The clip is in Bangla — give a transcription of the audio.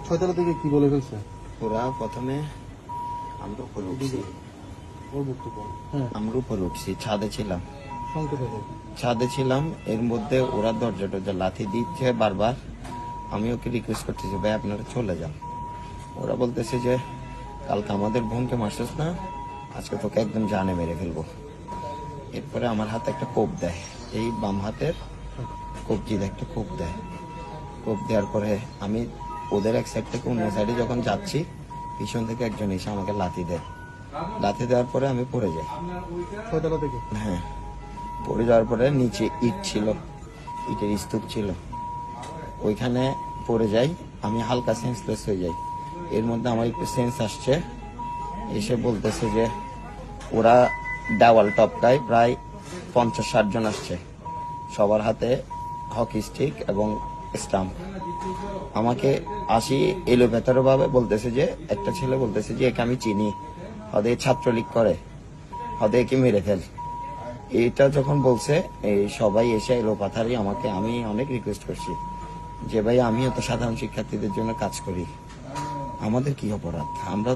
ছয়তলা থেকে কি বলে ফেলছে? ওরা প্রথমে আমরা উপরে উঠছি, ওর বক্তব্য। হ্যাঁ, আমরা উপরে উঠছি, ছাদে ছিলাম। সংক্ষেপে বল। ছাদে ছিলাম, এর মধ্যে ওরা দরজা টরজা লাথি দিচ্ছে বারবার। আমি ওকে রিকোয়েস্ট করতেছি, ভাই আপনারা চলে যান। ওরা বলতেছে যে কালকে আমাদের বোনকে মারছিস না, আজকে তোকে একদম জানে মেরে ফেলবো। এরপরে আমার হাতে একটা কোপ দেয়, এই বাম হাতের কবজিতে একটা কোপ দেয়। কোপ দেওয়ার পরে আমি ওদের এক সাইড থেকে অন্য সাইডে যখন যাচ্ছি, পিছন থেকে একজন এসে আমাকে লাথি দেয়। লাথি দেওয়ার পরে আমি পড়ে যাই। ছয়তলা থেকে? হ্যাঁ, পড়ে যাওয়ার পরে নিচে ইট ছিল, ইটের স্তূপ ছিল, ওইখানে পড়ে যাই। আমি হালকা সেন্সলেস হয়ে যাই। এর মধ্যে আমার একটু সেন্স আসছে, এসে বলতেছে যে ওরা দেওয়াল টপকায়, প্রায় 50-60 জন আসছে, সবার হাতে হকি স্টিক এবং স্টাম্প। আমাকে আসি এলোভেতর ভাবে বলতেছে যে, একটা ছেলে বলতেছে যে একে আমি চিনি, হদে ছাত্রলীগ করে, হদে একে মেরে ফেল। এইটা যখন বলছে, এই সবাই এসে এলো পাথারি আমাকে। আমি অনেক রিকোয়েস্ট করছি যে ভাই আমিও তো সাধারণ শিক্ষার্থীদের জন্য কাজ করি, আমাদের কি অপরাধ, আমরা